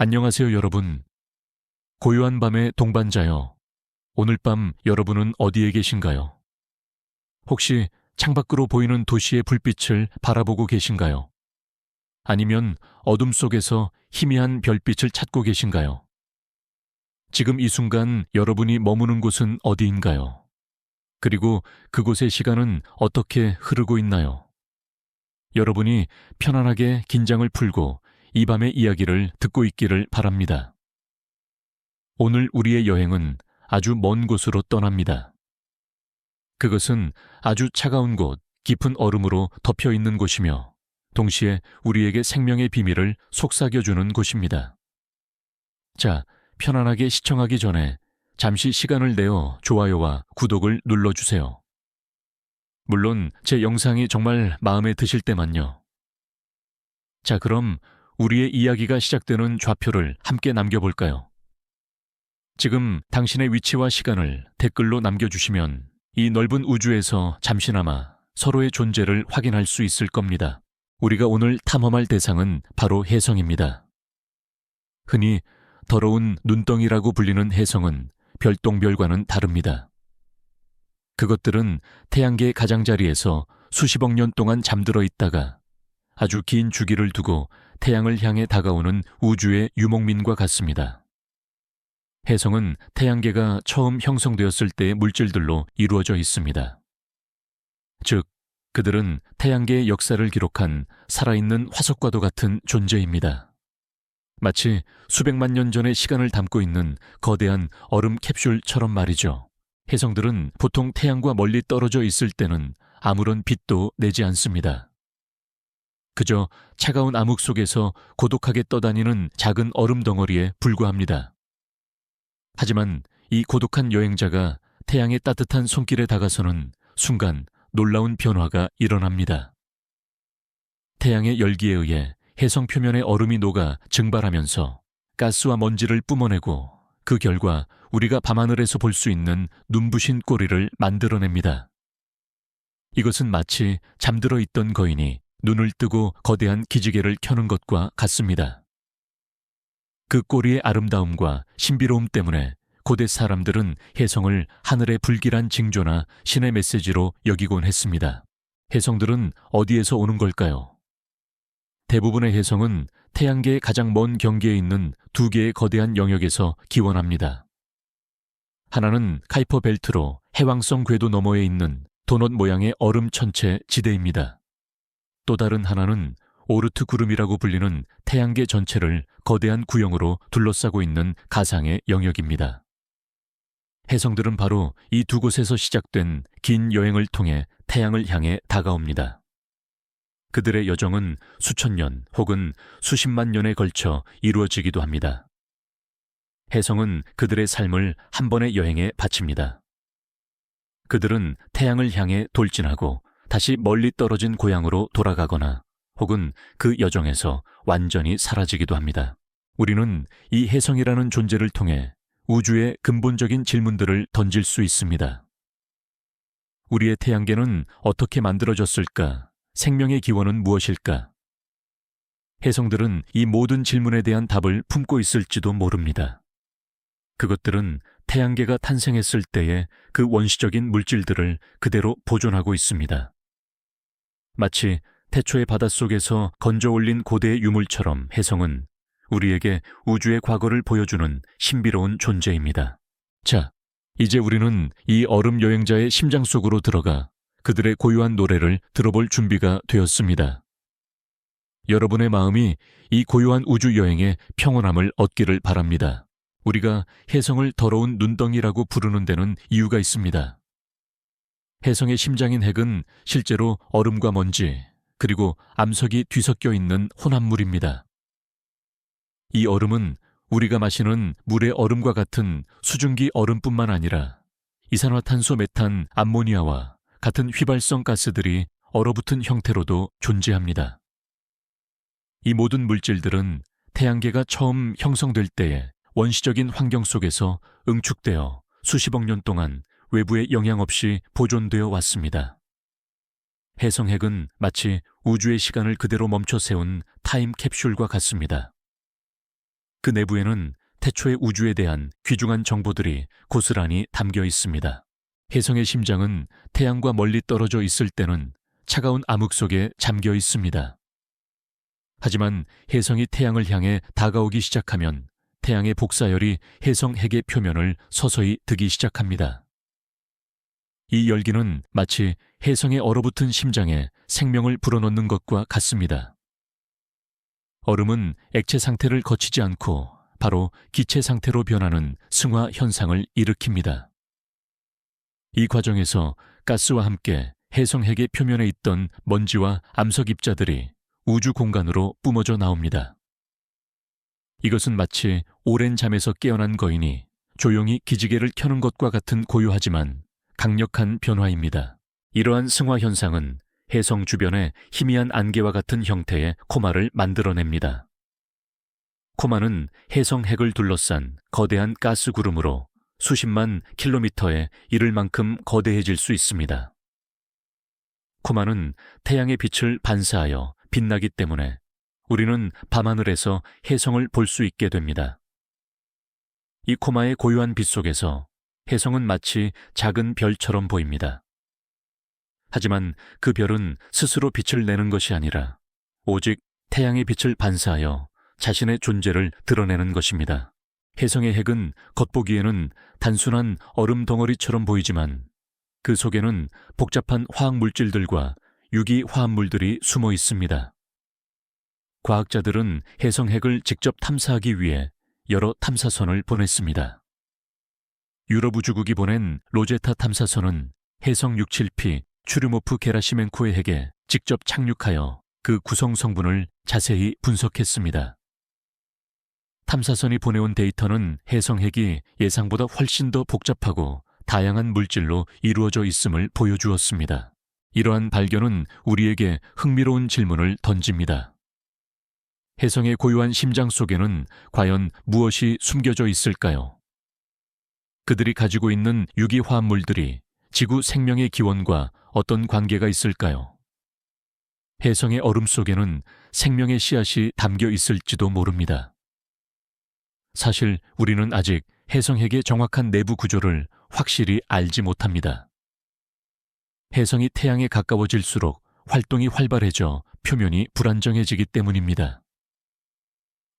안녕하세요, 여러분. 고요한 밤의 동반자요. 오늘 밤 여러분은 어디에 계신가요? 혹시 창밖으로 보이는 도시의 불빛을 바라보고 계신가요? 아니면 어둠 속에서 희미한 별빛을 찾고 계신가요? 지금 이 순간 여러분이 머무는 곳은 어디인가요? 그리고 그곳의 시간은 어떻게 흐르고 있나요? 여러분이 편안하게 긴장을 풀고 이 밤의 이야기를 듣고 있기를 바랍니다. 오늘 우리의 여행은 아주 먼 곳으로 떠납니다. 그것은 아주 차가운 곳, 깊은 얼음으로 덮여 있는 곳이며 동시에 우리에게 생명의 비밀을 속삭여주는 곳입니다. 자, 편안하게 시청하기 전에 잠시 시간을 내어 좋아요와 구독을 눌러주세요. 물론 제 영상이 정말 마음에 드실 때만요. 자, 그럼 우리의 이야기가 시작되는 좌표를 함께 남겨볼까요? 지금 당신의 위치와 시간을 댓글로 남겨주시면 이 넓은 우주에서 잠시나마 서로의 존재를 확인할 수 있을 겁니다. 우리가 오늘 탐험할 대상은 바로 혜성입니다. 흔히 더러운 눈덩이라고 불리는 혜성은 별똥별과는 다릅니다. 그것들은 태양계 가장자리에서 수십억 년 동안 잠들어 있다가 아주 긴 주기를 두고 태양을 향해 다가오는 우주의 유목민과 같습니다. 혜성은 태양계가 처음 형성되었을 때의 물질들로 이루어져 있습니다. 즉, 그들은 태양계의 역사를 기록한 살아있는 화석과도 같은 존재입니다. 마치 수백만 년 전의 시간을 담고 있는 거대한 얼음 캡슐처럼 말이죠. 혜성들은 보통 태양과 멀리 떨어져 있을 때는 아무런 빛도 내지 않습니다. 그저 차가운 암흑 속에서 고독하게 떠다니는 작은 얼음 덩어리에 불과합니다. 하지만 이 고독한 여행자가 태양의 따뜻한 손길에 다가서는 순간 놀라운 변화가 일어납니다. 태양의 열기에 의해 혜성 표면의 얼음이 녹아 증발하면서 가스와 먼지를 뿜어내고 그 결과 우리가 밤하늘에서 볼 수 있는 눈부신 꼬리를 만들어냅니다. 이것은 마치 잠들어 있던 거인이 눈을 뜨고 거대한 기지개를 켜는 것과 같습니다. 그 꼬리의 아름다움과 신비로움 때문에 고대 사람들은 혜성을 하늘의 불길한 징조나 신의 메시지로 여기곤 했습니다. 혜성들은 어디에서 오는 걸까요? 대부분의 혜성은 태양계의 가장 먼 경계에 있는 두 개의 거대한 영역에서 기원합니다. 하나는 카이퍼 벨트로 해왕성 궤도 너머에 있는 도넛 모양의 얼음 천체 지대입니다. 또 다른 하나는 오르트 구름이라고 불리는 태양계 전체를 거대한 구형으로 둘러싸고 있는 가상의 영역입니다. 혜성들은 바로 이 두 곳에서 시작된 긴 여행을 통해 태양을 향해 다가옵니다. 그들의 여정은 수천 년 혹은 수십만 년에 걸쳐 이루어지기도 합니다. 혜성은 그들의 삶을 한 번의 여행에 바칩니다. 그들은 태양을 향해 돌진하고 다시 멀리 떨어진 고향으로 돌아가거나 혹은 그 여정에서 완전히 사라지기도 합니다. 우리는 이 혜성이라는 존재를 통해 우주의 근본적인 질문들을 던질 수 있습니다. 우리의 태양계는 어떻게 만들어졌을까? 생명의 기원은 무엇일까? 혜성들은 이 모든 질문에 대한 답을 품고 있을지도 모릅니다. 그것들은 태양계가 탄생했을 때의 그 원시적인 물질들을 그대로 보존하고 있습니다. 마치 태초의 바닷속에서 건져 올린 고대의 유물처럼 혜성은 우리에게 우주의 과거를 보여주는 신비로운 존재입니다. 자, 이제 우리는 이 얼음 여행자의 심장 속으로 들어가 그들의 고요한 노래를 들어볼 준비가 되었습니다. 여러분의 마음이 이 고요한 우주 여행의 평온함을 얻기를 바랍니다. 우리가 혜성을 더러운 눈덩이라고 부르는 데는 이유가 있습니다. 혜성의 심장인 핵은 실제로 얼음과 먼지, 그리고 암석이 뒤섞여 있는 혼합물입니다. 이 얼음은 우리가 마시는 물의 얼음과 같은 수증기 얼음뿐만 아니라 이산화탄소, 메탄, 암모니아와 같은 휘발성 가스들이 얼어붙은 형태로도 존재합니다. 이 모든 물질들은 태양계가 처음 형성될 때의 원시적인 환경 속에서 응축되어 수십억 년 동안 외부의 영향 없이 보존되어 왔습니다. 혜성핵은 마치 우주의 시간을 그대로 멈춰 세운 타임캡슐과 같습니다. 그 내부에는 태초의 우주에 대한 귀중한 정보들이 고스란히 담겨 있습니다. 혜성의 심장은 태양과 멀리 떨어져 있을 때는 차가운 암흑 속에 잠겨 있습니다. 하지만 혜성이 태양을 향해 다가오기 시작하면 태양의 복사열이 혜성 핵의 표면을 서서히 드기 시작합니다. 이 열기는 마치 혜성의 얼어붙은 심장에 생명을 불어넣는 것과 같습니다. 얼음은 액체 상태를 거치지 않고 바로 기체 상태로 변하는 승화 현상을 일으킵니다. 이 과정에서 가스와 함께 혜성 핵의 표면에 있던 먼지와 암석 입자들이 우주 공간으로 뿜어져 나옵니다. 이것은 마치 오랜 잠에서 깨어난 거인이 조용히 기지개를 켜는 것과 같은 고요하지만 강력한 변화입니다. 이러한 승화 현상은 혜성 주변에 희미한 안개와 같은 형태의 코마를 만들어냅니다. 코마는 혜성 핵을 둘러싼 거대한 가스 구름으로 수십만 킬로미터에 이를 만큼 거대해질 수 있습니다. 코마는 태양의 빛을 반사하여 빛나기 때문에 우리는 밤하늘에서 혜성을 볼 수 있게 됩니다. 이 코마의 고요한 빛 속에서 혜성은 마치 작은 별처럼 보입니다. 하지만 그 별은 스스로 빛을 내는 것이 아니라 오직 태양의 빛을 반사하여 자신의 존재를 드러내는 것입니다. 혜성의 핵은 겉보기에는 단순한 얼음 덩어리처럼 보이지만 그 속에는 복잡한 화학 물질들과 유기 화합물들이 숨어 있습니다. 과학자들은 혜성 핵을 직접 탐사하기 위해 여러 탐사선을 보냈습니다. 유럽 우주국이 보낸 로제타 탐사선은 혜성 67P 추르모프 게라시멘코의 핵에 직접 착륙하여 그 구성 성분을 자세히 분석했습니다. 탐사선이 보내온 데이터는 혜성 핵이 예상보다 훨씬 더 복잡하고 다양한 물질로 이루어져 있음을 보여주었습니다. 이러한 발견은 우리에게 흥미로운 질문을 던집니다. 혜성의 고요한 심장 속에는 과연 무엇이 숨겨져 있을까요? 그들이 가지고 있는 유기화합물들이 지구 생명의 기원과 어떤 관계가 있을까요? 혜성의 얼음 속에는 생명의 씨앗이 담겨 있을지도 모릅니다. 사실 우리는 아직 혜성 핵의 정확한 내부 구조를 확실히 알지 못합니다. 혜성이 태양에 가까워질수록 활동이 활발해져 표면이 불안정해지기 때문입니다.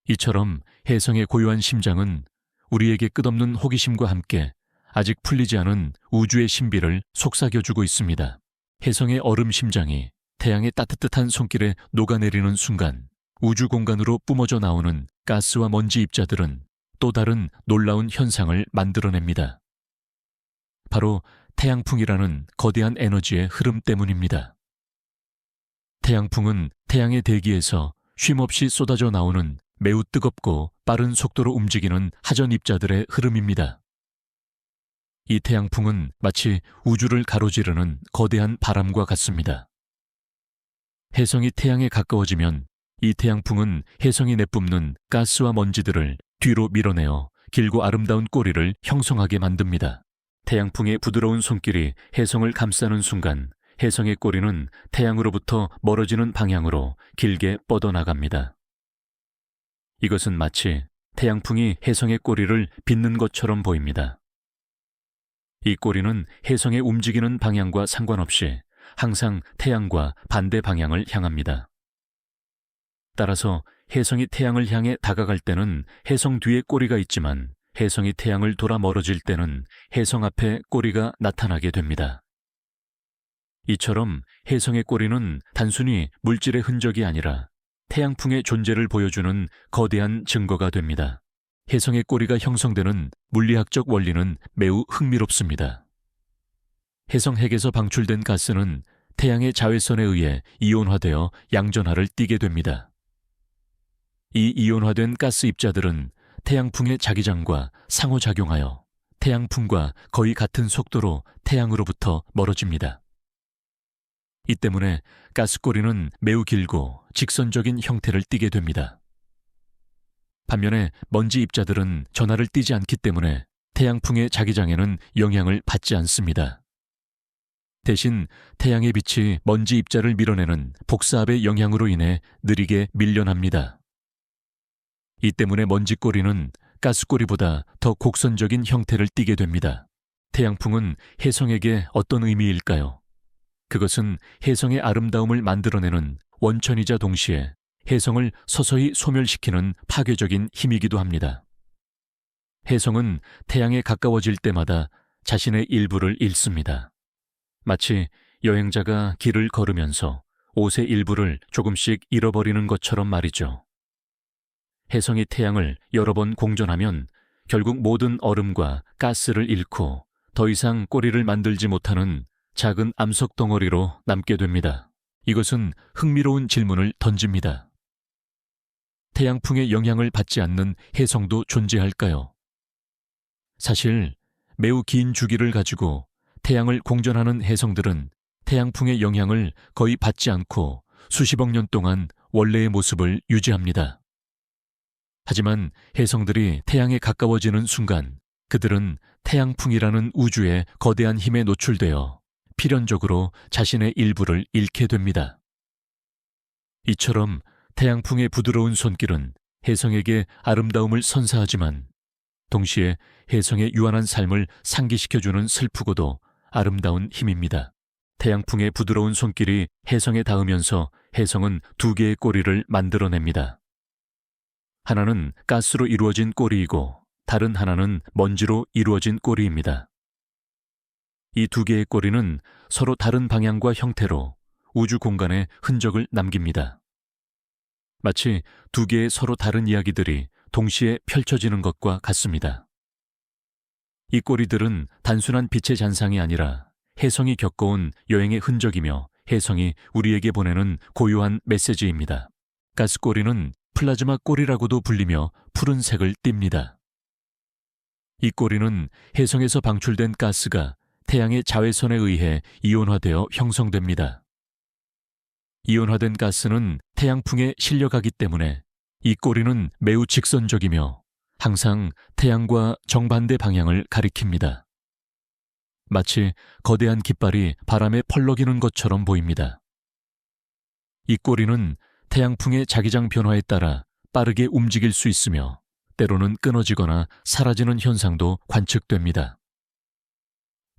이처럼 혜성의 고요한 심장은 우리에게 끝없는 호기심과 함께 아직 풀리지 않은 우주의 신비를 속삭여주고 있습니다. 혜성의 얼음 심장이 태양의 따뜻한 손길에 녹아내리는 순간 우주 공간으로 뿜어져 나오는 가스와 먼지 입자들은 또 다른 놀라운 현상을 만들어냅니다. 바로 태양풍이라는 거대한 에너지의 흐름 때문입니다. 태양풍은 태양의 대기에서 쉼없이 쏟아져 나오는 매우 뜨겁고 빠른 속도로 움직이는 하전 입자들의 흐름입니다. 이 태양풍은 마치 우주를 가로지르는 거대한 바람과 같습니다. 혜성이 태양에 가까워지면 이 태양풍은 혜성이 내뿜는 가스와 먼지들을 뒤로 밀어내어 길고 아름다운 꼬리를 형성하게 만듭니다. 태양풍의 부드러운 손길이 혜성을 감싸는 순간 혜성의 꼬리는 태양으로부터 멀어지는 방향으로 길게 뻗어나갑니다. 이것은 마치 태양풍이 혜성의 꼬리를 빗는 것처럼 보입니다. 이 꼬리는 혜성의 움직이는 방향과 상관없이 항상 태양과 반대 방향을 향합니다. 따라서 혜성이 태양을 향해 다가갈 때는 혜성 뒤에 꼬리가 있지만 혜성이 태양을 돌아 멀어질 때는 혜성 앞에 꼬리가 나타나게 됩니다. 이처럼 혜성의 꼬리는 단순히 물질의 흔적이 아니라 태양풍의 존재를 보여주는 거대한 증거가 됩니다. 혜성의 꼬리가 형성되는 물리학적 원리는 매우 흥미롭습니다. 혜성 핵에서 방출된 가스는 태양의 자외선에 의해 이온화되어 양전하를 띠게 됩니다. 이 이온화된 가스 입자들은 태양풍의 자기장과 상호작용하여 태양풍과 거의 같은 속도로 태양으로부터 멀어집니다. 이 때문에 가스꼬리는 매우 길고 직선적인 형태를 띠게 됩니다. 반면에 먼지 입자들은 전하를 띠지 않기 때문에 태양풍의 자기장에는 영향을 받지 않습니다. 대신 태양의 빛이 먼지 입자를 밀어내는 복사압의 영향으로 인해 느리게 밀려납니다. 이 때문에 먼지꼬리는 가스꼬리보다 더 곡선적인 형태를 띠게 됩니다. 태양풍은 혜성에게 어떤 의미일까요? 그것은 혜성의 아름다움을 만들어내는 원천이자 동시에 혜성을 서서히 소멸시키는 파괴적인 힘이기도 합니다. 혜성은 태양에 가까워질 때마다 자신의 일부를 잃습니다. 마치 여행자가 길을 걸으면서 옷의 일부를 조금씩 잃어버리는 것처럼 말이죠. 혜성이 태양을 여러 번 공전하면 결국 모든 얼음과 가스를 잃고 더 이상 꼬리를 만들지 못하는 작은 암석 덩어리로 남게 됩니다. 이것은 흥미로운 질문을 던집니다. 태양풍의 영향을 받지 않는 혜성도 존재할까요? 사실 매우 긴 주기를 가지고 태양을 공전하는 혜성들은 태양풍의 영향을 거의 받지 않고 수십억 년 동안 원래의 모습을 유지합니다. 하지만 혜성들이 태양에 가까워지는 순간 그들은 태양풍이라는 우주의 거대한 힘에 노출되어 필연적으로 자신의 일부를 잃게 됩니다. 이처럼 태양풍의 부드러운 손길은 혜성에게 아름다움을 선사하지만 동시에 혜성의 유한한 삶을 상기시켜주는 슬프고도 아름다운 힘입니다. 태양풍의 부드러운 손길이 혜성에 닿으면서 혜성은 두 개의 꼬리를 만들어냅니다. 하나는 가스로 이루어진 꼬리이고 다른 하나는 먼지로 이루어진 꼬리입니다. 이 두 개의 꼬리는 서로 다른 방향과 형태로 우주 공간에 흔적을 남깁니다. 마치 두 개의 서로 다른 이야기들이 동시에 펼쳐지는 것과 같습니다. 이 꼬리들은 단순한 빛의 잔상이 아니라 혜성이 겪어온 여행의 흔적이며 혜성이 우리에게 보내는 고요한 메시지입니다. 가스꼬리는 플라즈마 꼬리라고도 불리며 푸른색을 띱니다. 이 꼬리는 혜성에서 방출된 가스가 태양의 자외선에 의해 이온화되어 형성됩니다. 이온화된 가스는 태양풍에 실려가기 때문에 이 꼬리는 매우 직선적이며 항상 태양과 정반대 방향을 가리킵니다. 마치 거대한 깃발이 바람에 펄럭이는 것처럼 보입니다. 이 꼬리는 태양풍의 자기장 변화에 따라 빠르게 움직일 수 있으며 때로는 끊어지거나 사라지는 현상도 관측됩니다.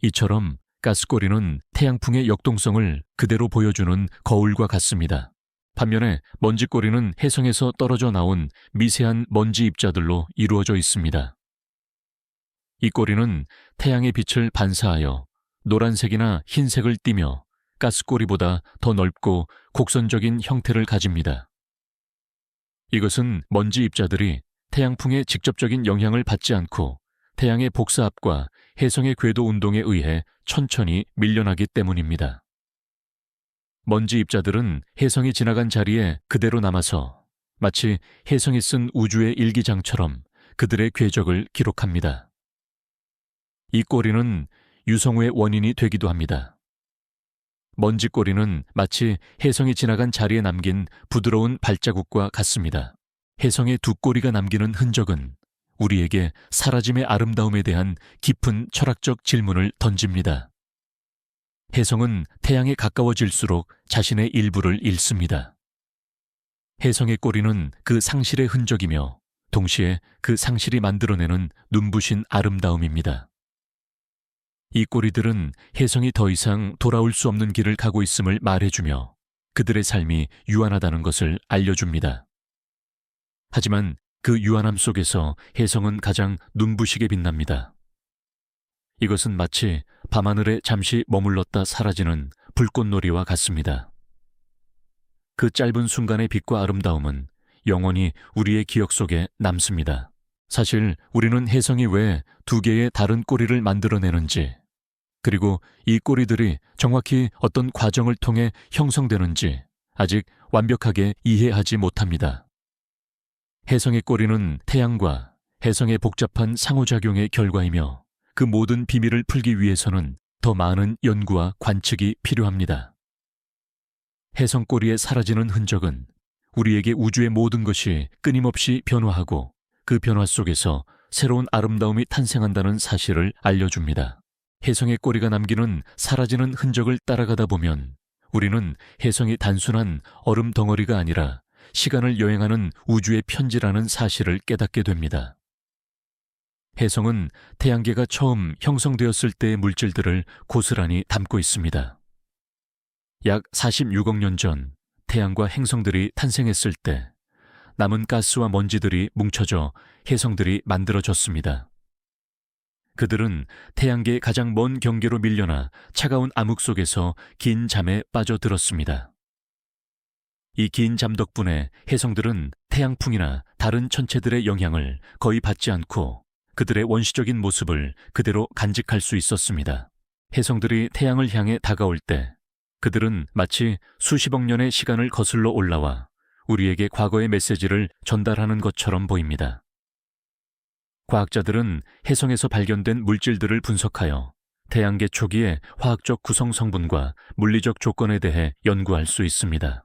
이처럼 가스꼬리는 태양풍의 역동성을 그대로 보여주는 거울과 같습니다. 반면에 먼지꼬리는 혜성에서 떨어져 나온 미세한 먼지 입자들로 이루어져 있습니다. 이 꼬리는 태양의 빛을 반사하여 노란색이나 흰색을 띠며 가스꼬리보다 더 넓고 곡선적인 형태를 가집니다. 이것은 먼지 입자들이 태양풍의 직접적인 영향을 받지 않고 태양의 복사압과 혜성의 궤도 운동에 의해 천천히 밀려나기 때문입니다. 먼지 입자들은 혜성이 지나간 자리에 그대로 남아서 마치 혜성이 쓴 우주의 일기장처럼 그들의 궤적을 기록합니다. 이 꼬리는 유성우의 원인이 되기도 합니다. 먼지 꼬리는 마치 혜성이 지나간 자리에 남긴 부드러운 발자국과 같습니다. 혜성의 두 꼬리가 남기는 흔적은 우리에게 사라짐의 아름다움에 대한 깊은 철학적 질문을 던집니다. 혜성은 태양에 가까워질수록 자신의 일부를 잃습니다. 혜성의 꼬리는 그 상실의 흔적이며 동시에 그 상실이 만들어내는 눈부신 아름다움입니다. 이 꼬리들은 혜성이 더 이상 돌아올 수 없는 길을 가고 있음을 말해주며 그들의 삶이 유한하다는 것을 알려줍니다. 하지만 그 유한함 속에서 혜성은 가장 눈부시게 빛납니다. 이것은 마치 밤하늘에 잠시 머물렀다 사라지는 불꽃놀이와 같습니다. 그 짧은 순간의 빛과 아름다움은 영원히 우리의 기억 속에 남습니다. 사실 우리는 혜성이 왜 두 개의 다른 꼬리를 만들어내는지, 그리고 이 꼬리들이 정확히 어떤 과정을 통해 형성되는지 아직 완벽하게 이해하지 못합니다. 혜성의 꼬리는 태양과 혜성의 복잡한 상호작용의 결과이며 그 모든 비밀을 풀기 위해서는 더 많은 연구와 관측이 필요합니다. 혜성 꼬리에 사라지는 흔적은 우리에게 우주의 모든 것이 끊임없이 변화하고 그 변화 속에서 새로운 아름다움이 탄생한다는 사실을 알려줍니다. 혜성의 꼬리가 남기는 사라지는 흔적을 따라가다 보면 우리는 혜성이 단순한 얼음 덩어리가 아니라 시간을 여행하는 우주의 편지라는 사실을 깨닫게 됩니다. 혜성은 태양계가 처음 형성되었을 때의 물질들을 고스란히 담고 있습니다. 약 46억 년 전 태양과 행성들이 탄생했을 때 남은 가스와 먼지들이 뭉쳐져 혜성들이 만들어졌습니다. 그들은 태양계의 가장 먼 경계로 밀려나 차가운 암흑 속에서 긴 잠에 빠져들었습니다. 이 긴 잠 덕분에 혜성들은 태양풍이나 다른 천체들의 영향을 거의 받지 않고 그들의 원시적인 모습을 그대로 간직할 수 있었습니다. 혜성들이 태양을 향해 다가올 때 그들은 마치 수십억 년의 시간을 거슬러 올라와 우리에게 과거의 메시지를 전달하는 것처럼 보입니다. 과학자들은 혜성에서 발견된 물질들을 분석하여 태양계 초기의 화학적 구성 성분과 물리적 조건에 대해 연구할 수 있습니다.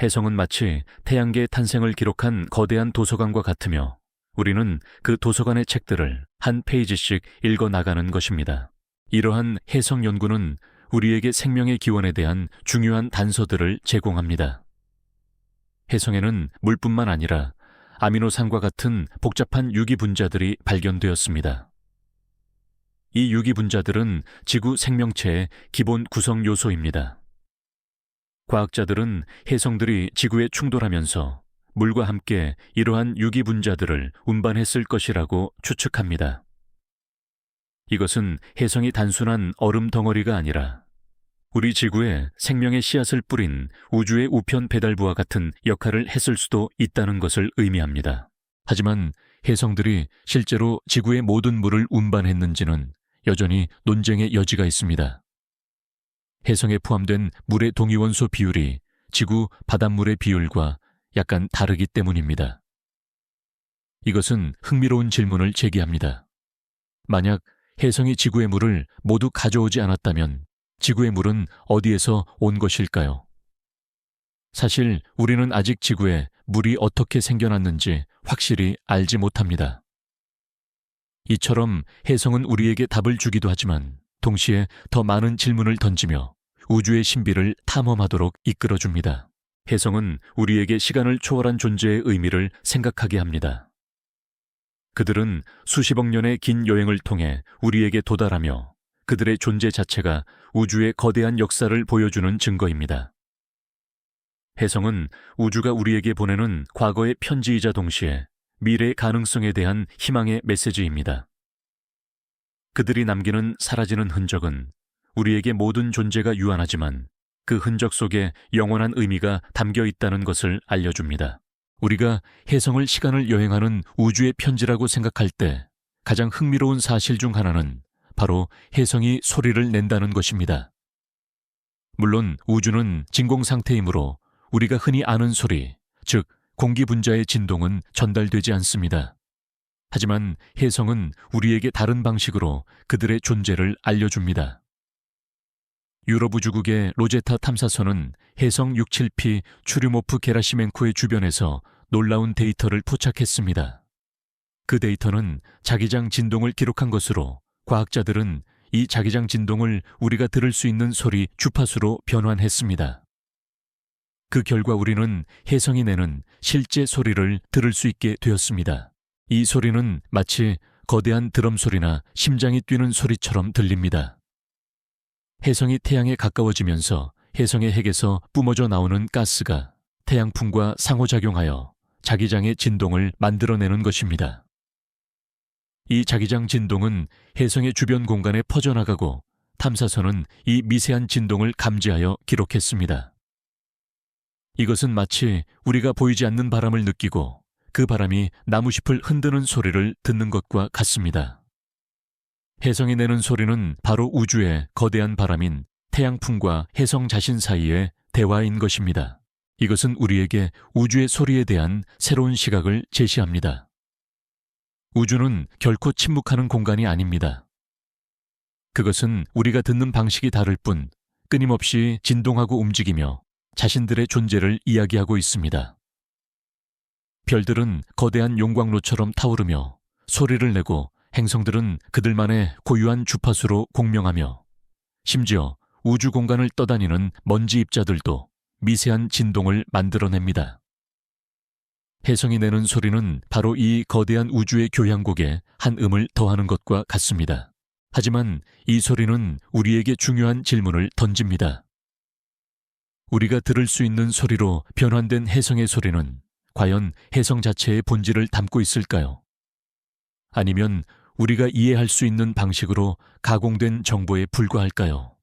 혜성은 마치 태양계의 탄생을 기록한 거대한 도서관과 같으며 우리는 그 도서관의 책들을 한 페이지씩 읽어 나가는 것입니다. 이러한 혜성 연구는 우리에게 생명의 기원에 대한 중요한 단서들을 제공합니다. 혜성에는 물뿐만 아니라 아미노산과 같은 복잡한 유기 분자들이 발견되었습니다. 이 유기 분자들은 지구 생명체의 기본 구성 요소입니다. 과학자들은 혜성들이 지구에 충돌하면서 물과 함께 이러한 유기 분자들을 운반했을 것이라고 추측합니다. 이것은 혜성이 단순한 얼음 덩어리가 아니라 우리 지구에 생명의 씨앗을 뿌린 우주의 우편 배달부와 같은 역할을 했을 수도 있다는 것을 의미합니다. 하지만 혜성들이 실제로 지구의 모든 물을 운반했는지는 여전히 논쟁의 여지가 있습니다. 혜성에 포함된 물의 동위원소 비율이 지구 바닷물의 비율과 약간 다르기 때문입니다. 이것은 흥미로운 질문을 제기합니다. 만약 혜성이 지구의 물을 모두 가져오지 않았다면 지구의 물은 어디에서 온 것일까요? 사실 우리는 아직 지구에 물이 어떻게 생겨났는지 확실히 알지 못합니다. 이처럼 혜성은 우리에게 답을 주기도 하지만 동시에 더 많은 질문을 던지며 우주의 신비를 탐험하도록 이끌어줍니다. 혜성은 우리에게 시간을 초월한 존재의 의미를 생각하게 합니다. 그들은 수십억 년의 긴 여행을 통해 우리에게 도달하며 그들의 존재 자체가 우주의 거대한 역사를 보여주는 증거입니다. 혜성은 우주가 우리에게 보내는 과거의 편지이자 동시에 미래의 가능성에 대한 희망의 메시지입니다. 그들이 남기는 사라지는 흔적은 우리에게 모든 존재가 유한하지만 그 흔적 속에 영원한 의미가 담겨 있다는 것을 알려줍니다. 우리가 혜성을 시간을 여행하는 우주의 편지라고 생각할 때 가장 흥미로운 사실 중 하나는 바로 혜성이 소리를 낸다는 것입니다. 물론 우주는 진공 상태이므로 우리가 흔히 아는 소리, 즉 공기 분자의 진동은 전달되지 않습니다. 하지만 혜성은 우리에게 다른 방식으로 그들의 존재를 알려줍니다. 유럽 우주국의 로제타 탐사선은 혜성 67P 추류모프 게라시멘코의 주변에서 놀라운 데이터를 포착했습니다. 그 데이터는 자기장 진동을 기록한 것으로 과학자들은 이 자기장 진동을 우리가 들을 수 있는 소리 주파수로 변환했습니다. 그 결과 우리는 혜성이 내는 실제 소리를 들을 수 있게 되었습니다. 이 소리는 마치 거대한 드럼 소리나 심장이 뛰는 소리처럼 들립니다. 혜성이 태양에 가까워지면서 혜성의 핵에서 뿜어져 나오는 가스가 태양풍과 상호작용하여 자기장의 진동을 만들어내는 것입니다. 이 자기장 진동은 혜성의 주변 공간에 퍼져나가고 탐사선은 이 미세한 진동을 감지하여 기록했습니다. 이것은 마치 우리가 보이지 않는 바람을 느끼고 그 바람이 나무잎을 흔드는 소리를 듣는 것과 같습니다. 혜성이 내는 소리는 바로 우주의 거대한 바람인 태양풍과 혜성 자신 사이의 대화인 것입니다. 이것은 우리에게 우주의 소리에 대한 새로운 시각을 제시합니다. 우주는 결코 침묵하는 공간이 아닙니다. 그것은 우리가 듣는 방식이 다를 뿐 끊임없이 진동하고 움직이며 자신들의 존재를 이야기하고 있습니다. 별들은 거대한 용광로처럼 타오르며 소리를 내고 행성들은 그들만의 고유한 주파수로 공명하며 심지어 우주 공간을 떠다니는 먼지 입자들도 미세한 진동을 만들어냅니다. 혜성이 내는 소리는 바로 이 거대한 우주의 교향곡에 한 음을 더하는 것과 같습니다. 하지만 이 소리는 우리에게 중요한 질문을 던집니다. 우리가 들을 수 있는 소리로 변환된 혜성의 소리는 과연 혜성 자체의 본질을 담고 있을까요? 아니면 우리가 이해할 수 있는 방식으로 가공된 정보에 불과할까요?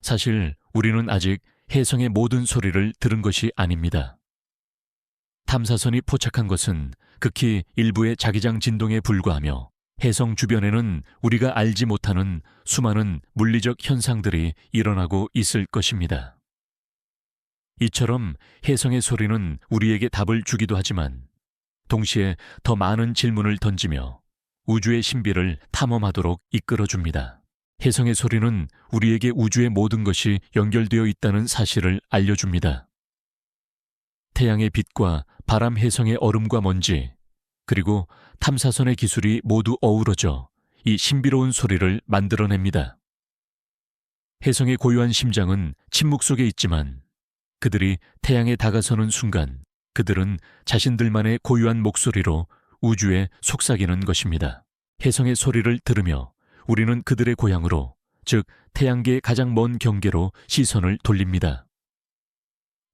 사실 우리는 아직 혜성의 모든 소리를 들은 것이 아닙니다. 탐사선이 포착한 것은 극히 일부의 자기장 진동에 불과하며 혜성 주변에는 우리가 알지 못하는 수많은 물리적 현상들이 일어나고 있을 것입니다. 이처럼 혜성의 소리는 우리에게 답을 주기도 하지만 동시에 더 많은 질문을 던지며 우주의 신비를 탐험하도록 이끌어줍니다. 혜성의 소리는 우리에게 우주의 모든 것이 연결되어 있다는 사실을 알려줍니다. 태양의 빛과 바람 혜성의 얼음과 먼지, 그리고 탐사선의 기술이 모두 어우러져 이 신비로운 소리를 만들어냅니다. 혜성의 고요한 심장은 침묵 속에 있지만 그들이 태양에 다가서는 순간 그들은 자신들만의 고유한 목소리로 우주에 속삭이는 것입니다. 혜성의 소리를 들으며 우리는 그들의 고향으로, 즉 태양계의 가장 먼 경계로 시선을 돌립니다.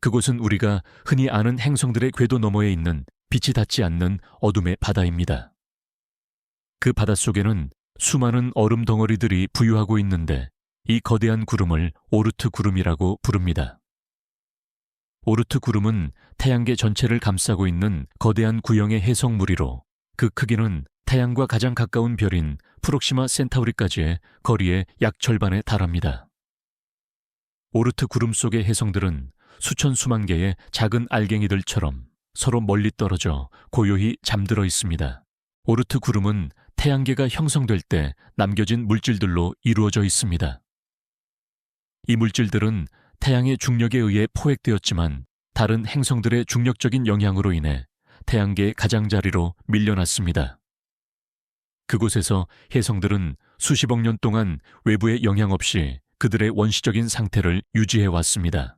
그곳은 우리가 흔히 아는 행성들의 궤도 너머에 있는 빛이 닿지 않는 어둠의 바다입니다. 그 바닷속에는 수많은 얼음 덩어리들이 부유하고 있는데 이 거대한 구름을 오르트 구름이라고 부릅니다. 오르트 구름은 태양계 전체를 감싸고 있는 거대한 구형의 혜성 무리로 그 크기는 태양과 가장 가까운 별인 프록시마 센타우리까지의 거리의 약 절반에 달합니다. 오르트 구름 속의 혜성들은 수천 수만 개의 작은 알갱이들처럼 서로 멀리 떨어져 고요히 잠들어 있습니다. 오르트 구름은 태양계가 형성될 때 남겨진 물질들로 이루어져 있습니다. 이 물질들은 태양의 중력에 의해 포획되었지만 다른 행성들의 중력적인 영향으로 인해 태양계의 가장자리로 밀려났습니다. 그곳에서 혜성들은 수십억 년 동안 외부의 영향 없이 그들의 원시적인 상태를 유지해 왔습니다.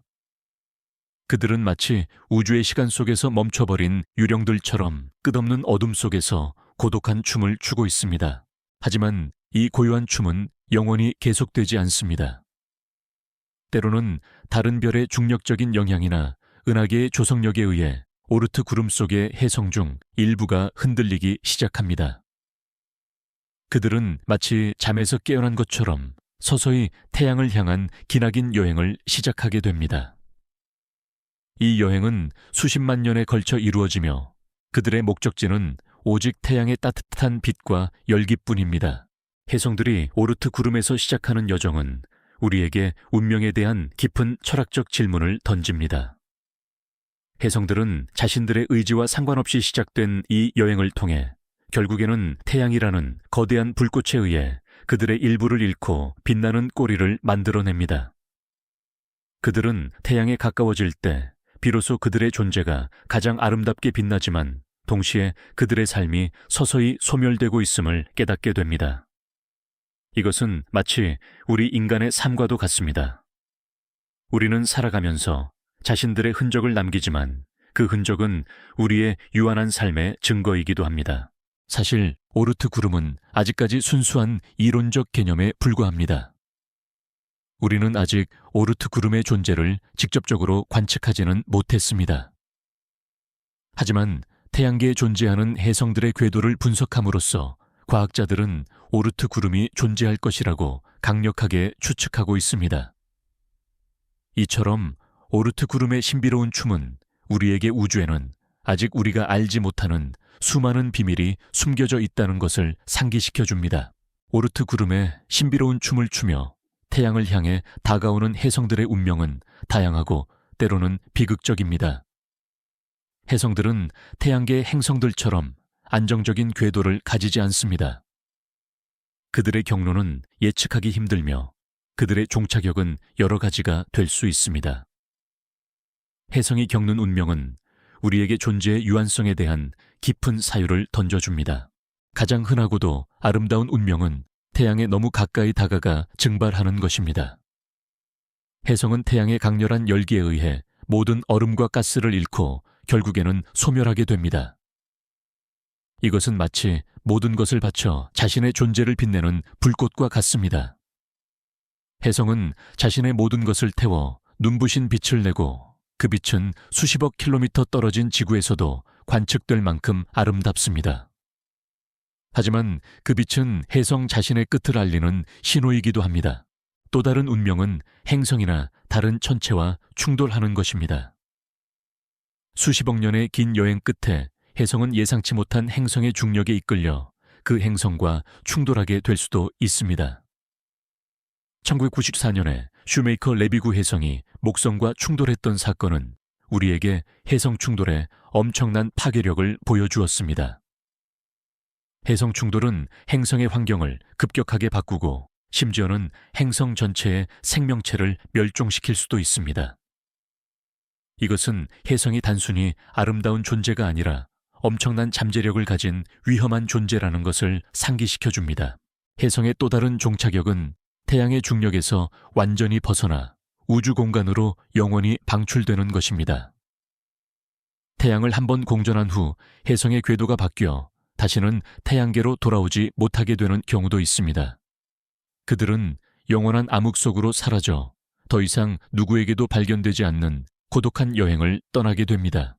그들은 마치 우주의 시간 속에서 멈춰버린 유령들처럼 끝없는 어둠 속에서 고독한 춤을 추고 있습니다. 하지만 이 고요한 춤은 영원히 계속되지 않습니다. 때로는 다른 별의 중력적인 영향이나 은하계의 조성력에 의해 오르트 구름 속의 혜성 중 일부가 흔들리기 시작합니다. 그들은 마치 잠에서 깨어난 것처럼 서서히 태양을 향한 기나긴 여행을 시작하게 됩니다. 이 여행은 수십만 년에 걸쳐 이루어지며 그들의 목적지는 오직 태양의 따뜻한 빛과 열기뿐입니다. 혜성들이 오르트 구름에서 시작하는 여정은 우리에게 운명에 대한 깊은 철학적 질문을 던집니다. 혜성들은 자신들의 의지와 상관없이 시작된 이 여행을 통해 결국에는 태양이라는 거대한 불꽃에 의해 그들의 일부를 잃고 빛나는 꼬리를 만들어냅니다. 그들은 태양에 가까워질 때 비로소 그들의 존재가 가장 아름답게 빛나지만 동시에 그들의 삶이 서서히 소멸되고 있음을 깨닫게 됩니다. 이것은 마치 우리 인간의 삶과도 같습니다. 우리는 살아가면서 자신들의 흔적을 남기지만 그 흔적은 우리의 유한한 삶의 증거이기도 합니다. 사실 오르트 구름은 아직까지 순수한 이론적 개념에 불과합니다. 우리는 아직 오르트 구름의 존재를 직접적으로 관측하지는 못했습니다. 하지만 태양계에 존재하는 혜성들의 궤도를 분석함으로써 과학자들은 오르트 구름이 존재할 것이라고 강력하게 추측하고 있습니다. 이처럼 오르트 구름의 신비로운 춤은 우리에게 우주에는 아직 우리가 알지 못하는 수많은 비밀이 숨겨져 있다는 것을 상기시켜 줍니다. 오르트 구름의 신비로운 춤을 추며 태양을 향해 다가오는 혜성들의 운명은 다양하고 때로는 비극적입니다. 혜성들은 태양계의 행성들처럼 안정적인 궤도를 가지지 않습니다. 그들의 경로는 예측하기 힘들며 그들의 종착역은 여러 가지가 될 수 있습니다. 혜성이 겪는 운명은 우리에게 존재의 유한성에 대한 깊은 사유를 던져줍니다. 가장 흔하고도 아름다운 운명은 태양에 너무 가까이 다가가 증발하는 것입니다. 혜성은 태양의 강렬한 열기에 의해 모든 얼음과 가스를 잃고 결국에는 소멸하게 됩니다. 이것은 마치 모든 것을 바쳐 자신의 존재를 빛내는 불꽃과 같습니다. 혜성은 자신의 모든 것을 태워 눈부신 빛을 내고 그 빛은 수십억 킬로미터 떨어진 지구에서도 관측될 만큼 아름답습니다. 하지만 그 빛은 혜성 자신의 끝을 알리는 신호이기도 합니다. 또 다른 운명은 행성이나 다른 천체와 충돌하는 것입니다. 수십억 년의 긴 여행 끝에 혜성은 예상치 못한 행성의 중력에 이끌려 그 행성과 충돌하게 될 수도 있습니다. 1994년에 슈메이커 레비구 혜성이 목성과 충돌했던 사건은 우리에게 혜성 충돌의 엄청난 파괴력을 보여주었습니다. 혜성 충돌은 행성의 환경을 급격하게 바꾸고 심지어는 행성 전체의 생명체를 멸종시킬 수도 있습니다. 이것은 혜성이 단순히 아름다운 존재가 아니라 엄청난 잠재력을 가진 위험한 존재라는 것을 상기시켜줍니다. 혜성의 또 다른 종착역은 태양의 중력에서 완전히 벗어나 우주 공간으로 영원히 방출되는 것입니다. 태양을 한번 공전한 후 혜성의 궤도가 바뀌어 다시는 태양계로 돌아오지 못하게 되는 경우도 있습니다. 그들은 영원한 암흑 속으로 사라져 더 이상 누구에게도 발견되지 않는 고독한 여행을 떠나게 됩니다.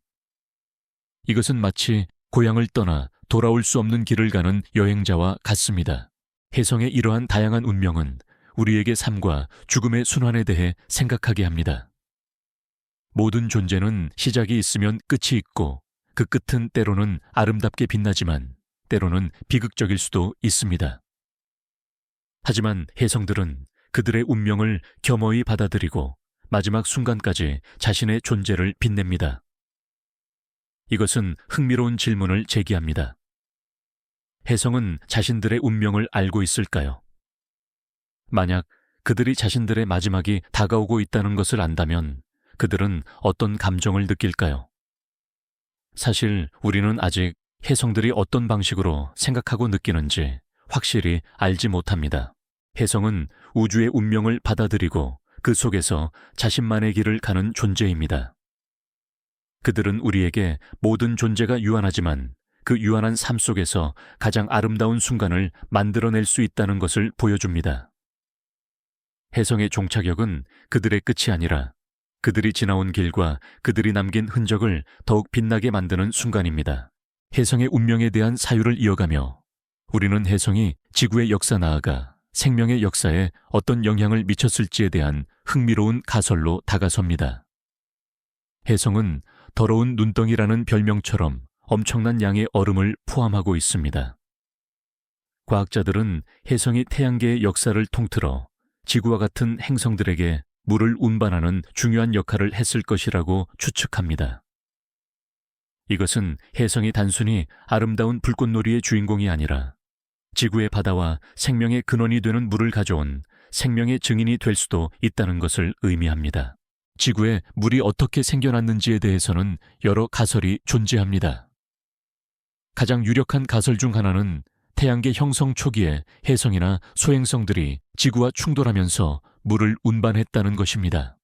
이것은 마치 고향을 떠나 돌아올 수 없는 길을 가는 여행자와 같습니다. 혜성의 이러한 다양한 운명은 우리에게 삶과 죽음의 순환에 대해 생각하게 합니다. 모든 존재는 시작이 있으면 끝이 있고 그 끝은 때로는 아름답게 빛나지만 때로는 비극적일 수도 있습니다. 하지만 혜성들은 그들의 운명을 겸허히 받아들이고 마지막 순간까지 자신의 존재를 빛냅니다. 이것은 흥미로운 질문을 제기합니다. 혜성은 자신들의 운명을 알고 있을까요? 만약 그들이 자신들의 마지막이 다가오고 있다는 것을 안다면 그들은 어떤 감정을 느낄까요? 사실 우리는 아직 혜성들이 어떤 방식으로 생각하고 느끼는지 확실히 알지 못합니다. 혜성은 우주의 운명을 받아들이고 그 속에서 자신만의 길을 가는 존재입니다. 그들은 우리에게 모든 존재가 유한하지만 그 유한한 삶 속에서 가장 아름다운 순간을 만들어낼 수 있다는 것을 보여줍니다. 혜성의 종착역은 그들의 끝이 아니라 그들이 지나온 길과 그들이 남긴 흔적을 더욱 빛나게 만드는 순간입니다. 혜성의 운명에 대한 사유를 이어가며 우리는 혜성이 지구의 역사 나아가 생명의 역사에 어떤 영향을 미쳤을지에 대한 흥미로운 가설로 다가섭니다. 혜성은 더러운 눈덩이라는 별명처럼 엄청난 양의 얼음을 포함하고 있습니다. 과학자들은 혜성이 태양계의 역사를 통틀어 지구와 같은 행성들에게 물을 운반하는 중요한 역할을 했을 것이라고 추측합니다. 이것은 혜성이 단순히 아름다운 불꽃놀이의 주인공이 아니라 지구의 바다와 생명의 근원이 되는 물을 가져온 생명의 증인이 될 수도 있다는 것을 의미합니다. 지구에 물이 어떻게 생겨났는지에 대해서는 여러 가설이 존재합니다. 가장 유력한 가설 중 하나는 태양계 형성 초기에 혜성이나 소행성들이 지구와 충돌하면서 물을 운반했다는 것입니다.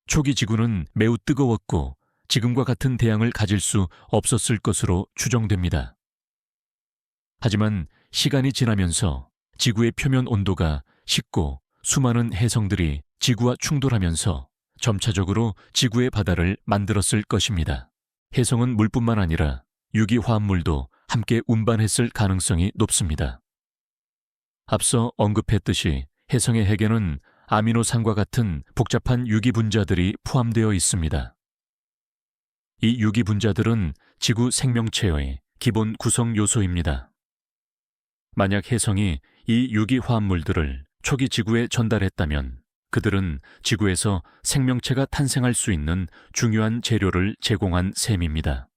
초기 지구는 매우 뜨거웠고 지금과 같은 대양을 가질 수 없었을 것으로 추정됩니다. 하지만 시간이 지나면서 지구의 표면 온도가 식고 수많은 혜성들이 지구와 충돌하면서 점차적으로 지구의 바다를 만들었을 것입니다. 혜성은 물뿐만 아니라 유기화합물도 함께 운반했을 가능성이 높습니다. 앞서 언급했듯이 혜성의 핵에는 아미노산과 같은 복잡한 유기분자들이 포함되어 있습니다. 이 유기분자들은 지구 생명체의 기본 구성 요소입니다. 만약 혜성이 이 유기화합물들을 초기 지구에 전달했다면 그들은 지구에서 생명체가 탄생할 수 있는 중요한 재료를 제공한 셈입니다.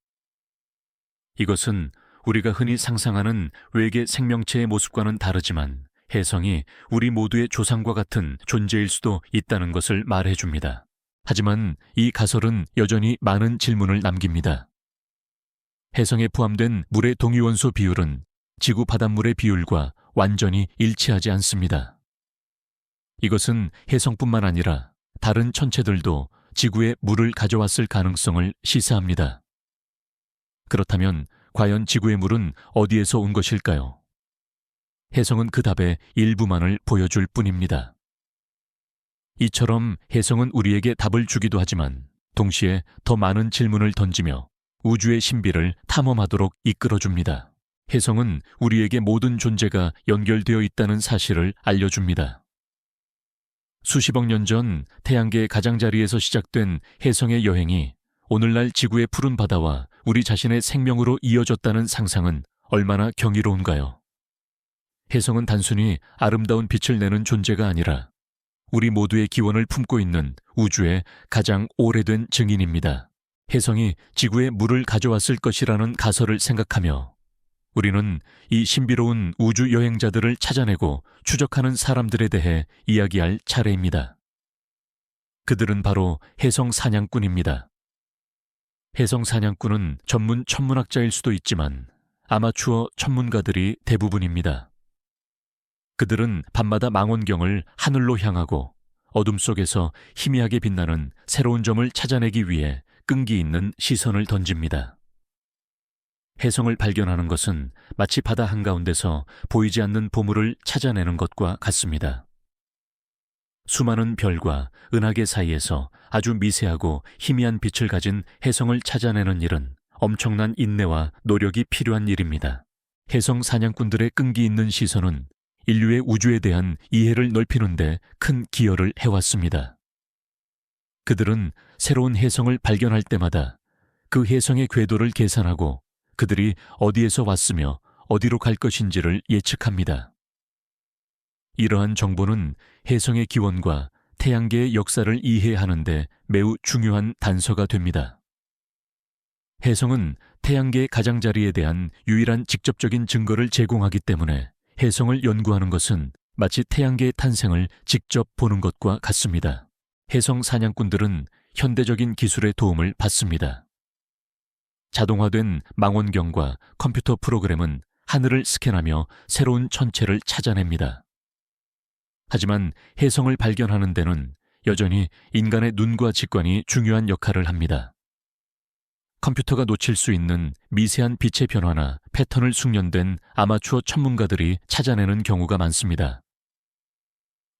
이것은 우리가 흔히 상상하는 외계 생명체의 모습과는 다르지만 혜성이 우리 모두의 조상과 같은 존재일 수도 있다는 것을 말해줍니다. 하지만 이 가설은 여전히 많은 질문을 남깁니다. 혜성에 포함된 물의 동위원소 비율은 지구 바닷물의 비율과 완전히 일치하지 않습니다. 이것은 혜성뿐만 아니라 다른 천체들도 지구에 물을 가져왔을 가능성을 시사합니다. 그렇다면 과연 지구의 물은 어디에서 온 것일까요? 혜성은 그 답의 일부만을 보여줄 뿐입니다. 이처럼 혜성은 우리에게 답을 주기도 하지만 동시에 더 많은 질문을 던지며 우주의 신비를 탐험하도록 이끌어줍니다. 혜성은 우리에게 모든 존재가 연결되어 있다는 사실을 알려줍니다. 수십억 년 전 태양계의 가장자리에서 시작된 혜성의 여행이 오늘날 지구의 푸른 바다와 우리 자신의 생명으로 이어졌다는 상상은 얼마나 경이로운가요? 혜성은 단순히 아름다운 빛을 내는 존재가 아니라 우리 모두의 기원을 품고 있는 우주의 가장 오래된 증인입니다. 혜성이 지구에 물을 가져왔을 것이라는 가설을 생각하며 우리는 이 신비로운 우주 여행자들을 찾아내고 추적하는 사람들에 대해 이야기할 차례입니다. 그들은 바로 혜성 사냥꾼입니다. 혜성 사냥꾼은 전문 천문학자일 수도 있지만 아마추어 천문가들이 대부분입니다. 그들은 밤마다 망원경을 하늘로 향하고 어둠 속에서 희미하게 빛나는 새로운 점을 찾아내기 위해 끈기 있는 시선을 던집니다. 혜성을 발견하는 것은 마치 바다 한가운데서 보이지 않는 보물을 찾아내는 것과 같습니다. 수많은 별과 은하계 사이에서 아주 미세하고 희미한 빛을 가진 혜성을 찾아내는 일은 엄청난 인내와 노력이 필요한 일입니다. 혜성 사냥꾼들의 끈기 있는 시선은 인류의 우주에 대한 이해를 넓히는 데 큰 기여를 해왔습니다. 그들은 새로운 혜성을 발견할 때마다 그 혜성의 궤도를 계산하고 그들이 어디에서 왔으며 어디로 갈 것인지를 예측합니다. 이러한 정보는 혜성의 기원과 태양계의 역사를 이해하는 데 매우 중요한 단서가 됩니다. 혜성은 태양계의 가장자리에 대한 유일한 직접적인 증거를 제공하기 때문에 혜성을 연구하는 것은 마치 태양계의 탄생을 직접 보는 것과 같습니다. 혜성 사냥꾼들은 현대적인 기술의 도움을 받습니다. 자동화된 망원경과 컴퓨터 프로그램은 하늘을 스캔하며 새로운 천체를 찾아냅니다. 하지만 혜성을 발견하는 데는 여전히 인간의 눈과 직관이 중요한 역할을 합니다. 컴퓨터가 놓칠 수 있는 미세한 빛의 변화나 패턴을 숙련된 아마추어 천문가들이 찾아내는 경우가 많습니다.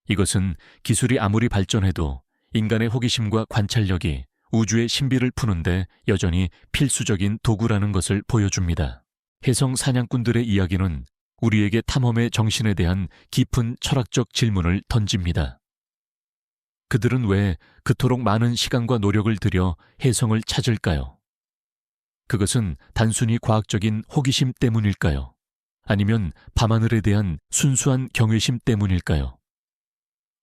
이것은 기술이 아무리 발전해도 인간의 호기심과 관찰력이 우주의 신비를 푸는데 여전히 필수적인 도구라는 것을 보여줍니다. 혜성 사냥꾼들의 이야기는 우리에게 탐험의 정신에 대한 깊은 철학적 질문을 던집니다. 그들은 왜 그토록 많은 시간과 노력을 들여 혜성을 찾을까요? 그것은 단순히 과학적인 호기심 때문일까요? 아니면 밤하늘에 대한 순수한 경외심 때문일까요?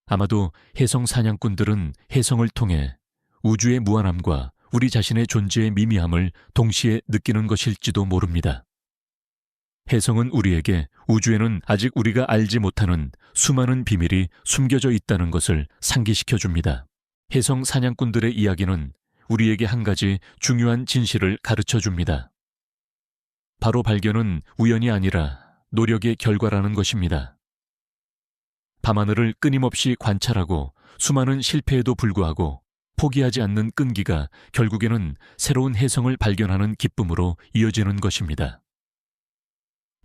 아마도 혜성 사냥꾼들은 혜성을 통해 우주의 무한함과 우리 자신의 존재의 미미함을 동시에 느끼는 것일지도 모릅니다. 혜성은 우리에게 우주에는 아직 우리가 알지 못하는 수많은 비밀이 숨겨져 있다는 것을 상기시켜 줍니다. 혜성 사냥꾼들의 이야기는 우리에게 한 가지 중요한 진실을 가르쳐 줍니다. 바로 발견은 우연이 아니라 노력의 결과라는 것입니다. 밤하늘을 끊임없이 관찰하고 수많은 실패에도 불구하고 포기하지 않는 끈기가 결국에는 새로운 혜성을 발견하는 기쁨으로 이어지는 것입니다.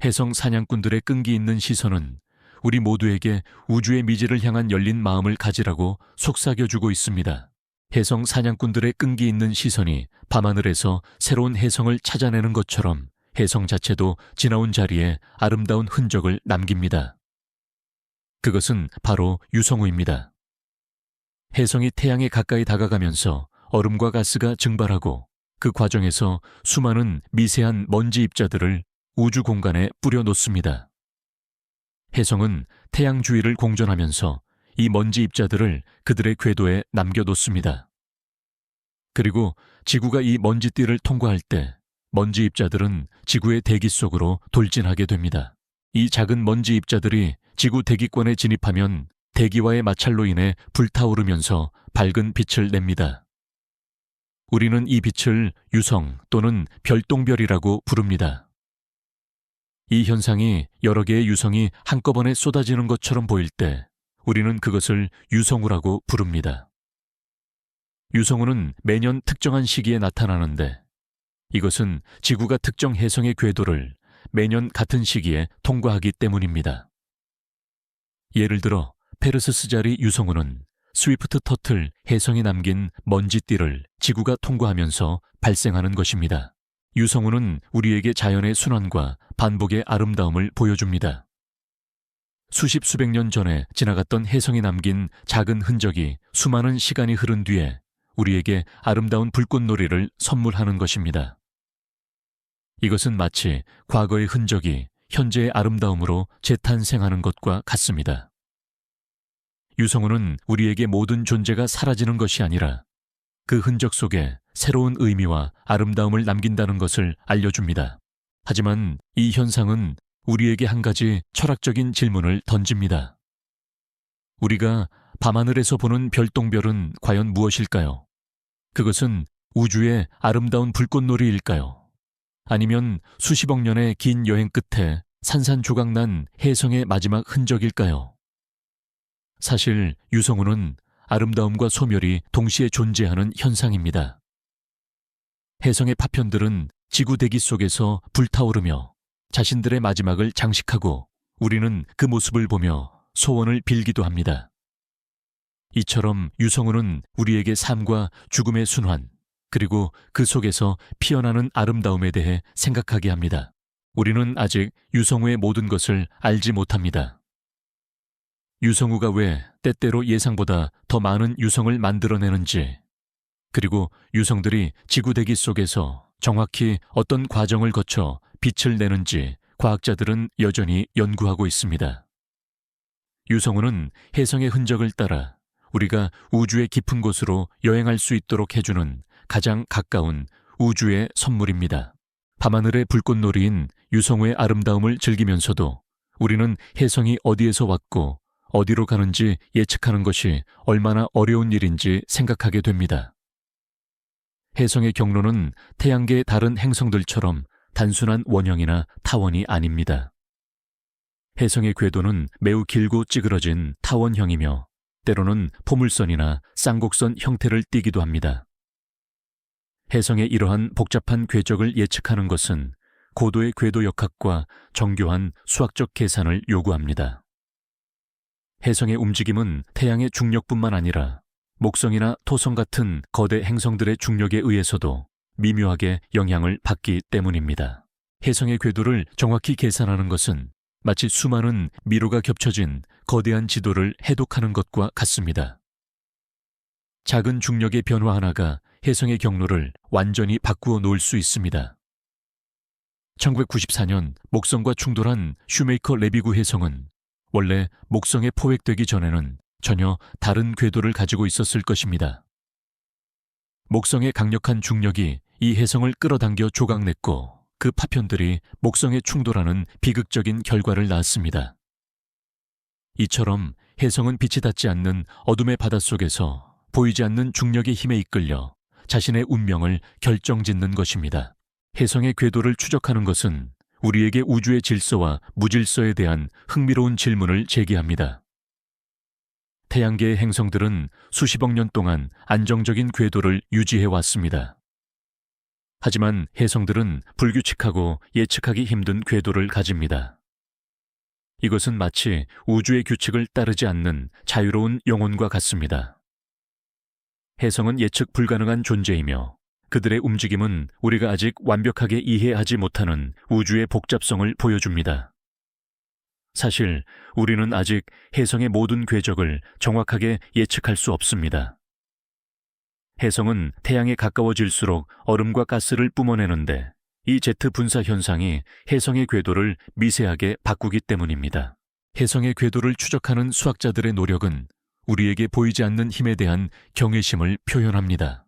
혜성 사냥꾼들의 끈기 있는 시선은 우리 모두에게 우주의 미지를 향한 열린 마음을 가지라고 속삭여주고 있습니다. 혜성 사냥꾼들의 끈기 있는 시선이 밤하늘에서 새로운 혜성을 찾아내는 것처럼 혜성 자체도 지나온 자리에 아름다운 흔적을 남깁니다. 그것은 바로 유성우입니다. 혜성이 태양에 가까이 다가가면서 얼음과 가스가 증발하고 그 과정에서 수많은 미세한 먼지 입자들을 우주 공간에 뿌려놓습니다. 혜성은 태양 주위를 공전하면서 이 먼지 입자들을 그들의 궤도에 남겨놓습니다. 그리고 지구가 이 먼지띠를 통과할 때 먼지 입자들은 지구의 대기 속으로 돌진하게 됩니다. 이 작은 먼지 입자들이 지구 대기권에 진입하면 대기와의 마찰로 인해 불타오르면서 밝은 빛을 냅니다. 우리는 이 빛을 유성 또는 별똥별이라고 부릅니다. 이 현상이 여러 개의 유성이 한꺼번에 쏟아지는 것처럼 보일 때 우리는 그것을 유성우라고 부릅니다. 유성우는 매년 특정한 시기에 나타나는데 이것은 지구가 특정 혜성의 궤도를 매년 같은 시기에 통과하기 때문입니다. 예를 들어 페르세스 자리 유성우는 스위프트 터틀 혜성이 남긴 먼지띠를 지구가 통과하면서 발생하는 것입니다. 유성우는 우리에게 자연의 순환과 반복의 아름다움을 보여줍니다. 수십 수백 년 전에 지나갔던 혜성이 남긴 작은 흔적이 수많은 시간이 흐른 뒤에 우리에게 아름다운 불꽃놀이를 선물하는 것입니다. 이것은 마치 과거의 흔적이 현재의 아름다움으로 재탄생하는 것과 같습니다. 유성우는 우리에게 모든 존재가 사라지는 것이 아니라 그 흔적 속에 새로운 의미와 아름다움을 남긴다는 것을 알려줍니다. 하지만 이 현상은 우리에게 한 가지 철학적인 질문을 던집니다. 우리가 밤하늘에서 보는 별똥별은 과연 무엇일까요? 그것은 우주의 아름다운 불꽃놀이일까요? 아니면 수십억 년의 긴 여행 끝에 산산조각난 혜성의 마지막 흔적일까요? 사실 유성우는 아름다움과 소멸이 동시에 존재하는 현상입니다. 혜성의 파편들은 지구 대기 속에서 불타오르며 자신들의 마지막을 장식하고 우리는 그 모습을 보며 소원을 빌기도 합니다. 이처럼 유성우는 우리에게 삶과 죽음의 순환, 그리고 그 속에서 피어나는 아름다움에 대해 생각하게 합니다. 우리는 아직 유성우의 모든 것을 알지 못합니다. 유성우가 왜 때때로 예상보다 더 많은 유성을 만들어내는지, 그리고 유성들이 지구 대기 속에서 정확히 어떤 과정을 거쳐 빛을 내는지 과학자들은 여전히 연구하고 있습니다. 유성우는 혜성의 흔적을 따라 우리가 우주의 깊은 곳으로 여행할 수 있도록 해주는 가장 가까운 우주의 선물입니다. 밤하늘의 불꽃놀이인 유성우의 아름다움을 즐기면서도 우리는 혜성이 어디에서 왔고 어디로 가는지 예측하는 것이 얼마나 어려운 일인지 생각하게 됩니다. 혜성의 경로는 태양계의 다른 행성들처럼 단순한 원형이나 타원이 아닙니다. 혜성의 궤도는 매우 길고 찌그러진 타원형이며 때로는 포물선이나 쌍곡선 형태를 띠기도 합니다. 혜성의 이러한 복잡한 궤적을 예측하는 것은 고도의 궤도 역학과 정교한 수학적 계산을 요구합니다. 혜성의 움직임은 태양의 중력뿐만 아니라 목성이나 토성 같은 거대 행성들의 중력에 의해서도 미묘하게 영향을 받기 때문입니다. 혜성의 궤도를 정확히 계산하는 것은 마치 수많은 미로가 겹쳐진 거대한 지도를 해독하는 것과 같습니다. 작은 중력의 변화 하나가 혜성의 경로를 완전히 바꾸어 놓을 수 있습니다. 1994년 목성과 충돌한 슈메이커 레비구 혜성은 원래 목성에 포획되기 전에는 전혀 다른 궤도를 가지고 있었을 것입니다. 목성의 강력한 중력이 이 혜성을 끌어당겨 조각냈고 그 파편들이 목성에 충돌하는 비극적인 결과를 낳았습니다. 이처럼 혜성은 빛이 닿지 않는 어둠의 바닷속에서 보이지 않는 중력의 힘에 이끌려 자신의 운명을 결정짓는 것입니다. 혜성의 궤도를 추적하는 것은 우리에게 우주의 질서와 무질서에 대한 흥미로운 질문을 제기합니다. 태양계의 행성들은 수십억 년 동안 안정적인 궤도를 유지해 왔습니다. 하지만 혜성들은 불규칙하고 예측하기 힘든 궤도를 가집니다. 이것은 마치 우주의 규칙을 따르지 않는 자유로운 영혼과 같습니다. 혜성은 예측 불가능한 존재이며 그들의 움직임은 우리가 아직 완벽하게 이해하지 못하는 우주의 복잡성을 보여줍니다. 사실 우리는 아직 혜성의 모든 궤적을 정확하게 예측할 수 없습니다. 혜성은 태양에 가까워질수록 얼음과 가스를 뿜어내는데 이 제트 분사 현상이 혜성의 궤도를 미세하게 바꾸기 때문입니다. 혜성의 궤도를 추적하는 수학자들의 노력은 우리에게 보이지 않는 힘에 대한 경외심을 표현합니다.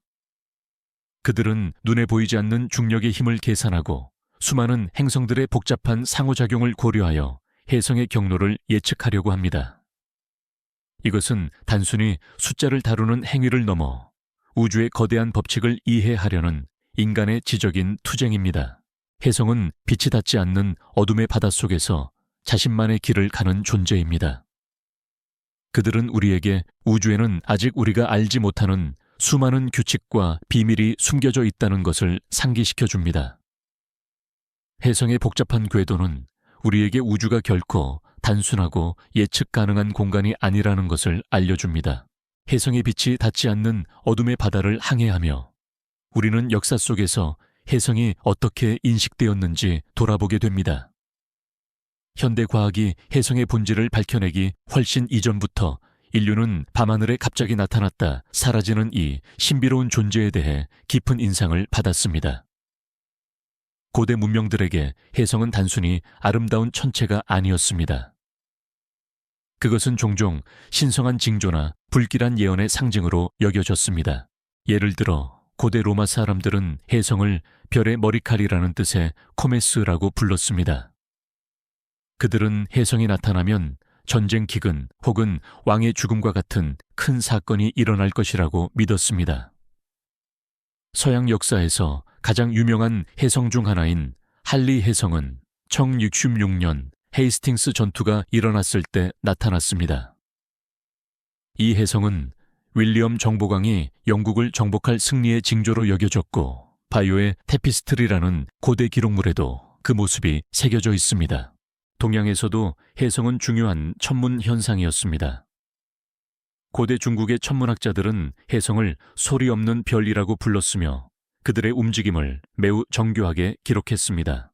그들은 눈에 보이지 않는 중력의 힘을 계산하고 수많은 행성들의 복잡한 상호작용을 고려하여 혜성의 경로를 예측하려고 합니다. 이것은 단순히 숫자를 다루는 행위를 넘어 우주의 거대한 법칙을 이해하려는 인간의 지적인 투쟁입니다. 혜성은 빛이 닿지 않는 어둠의 바닷속에서 자신만의 길을 가는 존재입니다. 그들은 우리에게 우주에는 아직 우리가 알지 못하는 수많은 규칙과 비밀이 숨겨져 있다는 것을 상기시켜 줍니다. 혜성의 복잡한 궤도는 우리에게 우주가 결코 단순하고 예측 가능한 공간이 아니라는 것을 알려줍니다. 혜성의 빛이 닿지 않는 어둠의 바다를 항해하며 우리는 역사 속에서 혜성이 어떻게 인식되었는지 돌아보게 됩니다. 현대 과학이 혜성의 본질을 밝혀내기 훨씬 이전부터 인류는 밤하늘에 갑자기 나타났다 사라지는 이 신비로운 존재에 대해 깊은 인상을 받았습니다. 고대 문명들에게 혜성은 단순히 아름다운 천체가 아니었습니다. 그것은 종종 신성한 징조나 불길한 예언의 상징으로 여겨졌습니다. 예를 들어 고대 로마 사람들은 혜성을 별의 머리칼이라는 뜻의 코메스라고 불렀습니다. 그들은 혜성이 나타나면 전쟁 기근 혹은 왕의 죽음과 같은 큰 사건이 일어날 것이라고 믿었습니다. 서양 역사에서 가장 유명한 혜성 중 하나인 할리 혜성은 1066년 헤이스팅스 전투가 일어났을 때 나타났습니다. 이 혜성은 윌리엄 정보광이 영국을 정복할 승리의 징조로 여겨졌고 바요의 테피스트리라는 고대 기록물에도 그 모습이 새겨져 있습니다. 동양에서도 혜성은 중요한 천문 현상이었습니다. 고대 중국의 천문학자들은 혜성을 소리 없는 별이라고 불렀으며 그들의 움직임을 매우 정교하게 기록했습니다.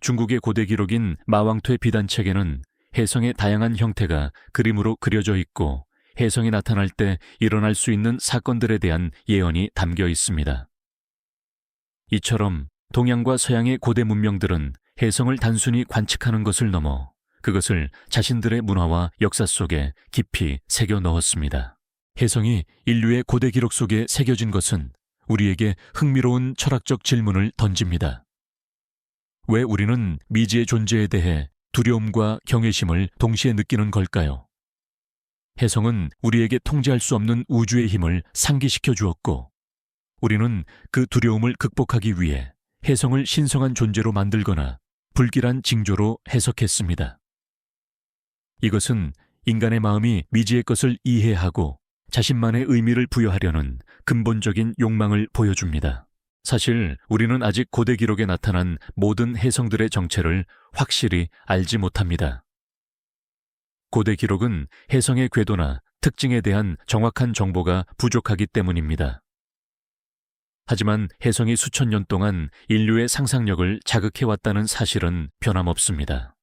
중국의 고대 기록인 마왕퇴 비단책에는 혜성의 다양한 형태가 그림으로 그려져 있고 혜성이 나타날 때 일어날 수 있는 사건들에 대한 예언이 담겨 있습니다. 이처럼 동양과 서양의 고대 문명들은 혜성을 단순히 관측하는 것을 넘어 그것을 자신들의 문화와 역사 속에 깊이 새겨 넣었습니다. 혜성이 인류의 고대 기록 속에 새겨진 것은 우리에게 흥미로운 철학적 질문을 던집니다. 왜 우리는 미지의 존재에 대해 두려움과 경외심을 동시에 느끼는 걸까요? 혜성은 우리에게 통제할 수 없는 우주의 힘을 상기시켜 주었고 우리는 그 두려움을 극복하기 위해 혜성을 신성한 존재로 만들거나 불길한 징조로 해석했습니다. 이것은 인간의 마음이 미지의 것을 이해하고 자신만의 의미를 부여하려는 근본적인 욕망을 보여줍니다. 사실 우리는 아직 고대 기록에 나타난 모든 혜성들의 정체를 확실히 알지 못합니다. 고대 기록은 혜성의 궤도나 특징에 대한 정확한 정보가 부족하기 때문입니다. 하지만 혜성이 수천 년 동안 인류의 상상력을 자극해왔다는 사실은 변함없습니다.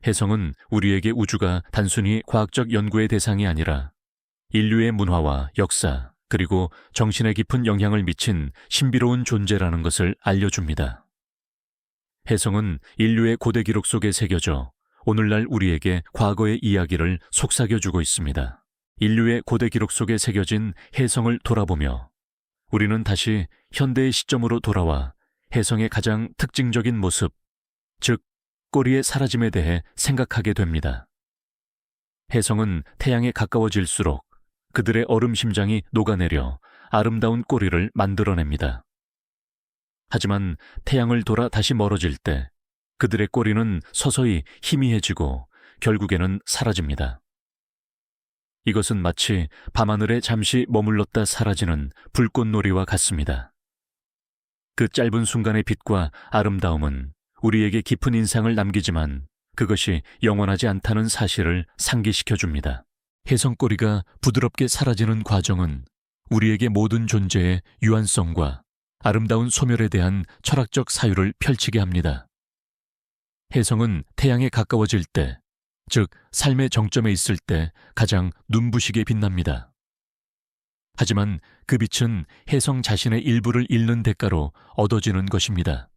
혜성은 우리에게 우주가 단순히 과학적 연구의 대상이 아니라 인류의 문화와 역사, 그리고 정신에 깊은 영향을 미친 신비로운 존재라는 것을 알려줍니다. 혜성은 인류의 고대 기록 속에 새겨져 오늘날 우리에게 과거의 이야기를 속삭여주고 있습니다. 인류의 고대 기록 속에 새겨진 혜성을 돌아보며 우리는 다시 현대의 시점으로 돌아와 혜성의 가장 특징적인 모습, 즉 꼬리의 사라짐에 대해 생각하게 됩니다. 혜성은 태양에 가까워질수록 그들의 얼음 심장이 녹아내려 아름다운 꼬리를 만들어냅니다. 하지만 태양을 돌아 다시 멀어질 때 그들의 꼬리는 서서히 희미해지고 결국에는 사라집니다. 이것은 마치 밤하늘에 잠시 머물렀다 사라지는 불꽃놀이와 같습니다. 그 짧은 순간의 빛과 아름다움은 우리에게 깊은 인상을 남기지만 그것이 영원하지 않다는 사실을 상기시켜줍니다. 혜성꼬리가 부드럽게 사라지는 과정은 우리에게 모든 존재의 유한성과 아름다운 소멸에 대한 철학적 사유를 펼치게 합니다. 혜성은 태양에 가까워질 때, 즉 삶의 정점에 있을 때 가장 눈부시게 빛납니다. 하지만 그 빛은 혜성 자신의 일부를 잃는 대가로 얻어지는 것입니다.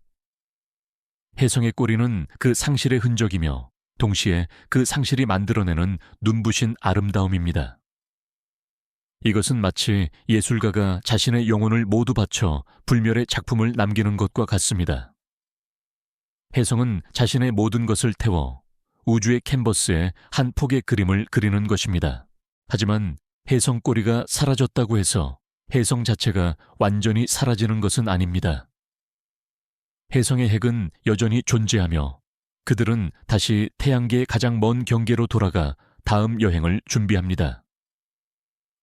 혜성의 꼬리는 그 상실의 흔적이며 동시에 그 상실이 만들어내는 눈부신 아름다움입니다. 이것은 마치 예술가가 자신의 영혼을 모두 바쳐 불멸의 작품을 남기는 것과 같습니다. 혜성은 자신의 모든 것을 태워 우주의 캔버스에 한 폭의 그림을 그리는 것입니다. 하지만 혜성 꼬리가 사라졌다고 해서 혜성 자체가 완전히 사라지는 것은 아닙니다. 혜성의 핵은 여전히 존재하며 그들은 다시 태양계의 가장 먼 경계로 돌아가 다음 여행을 준비합니다.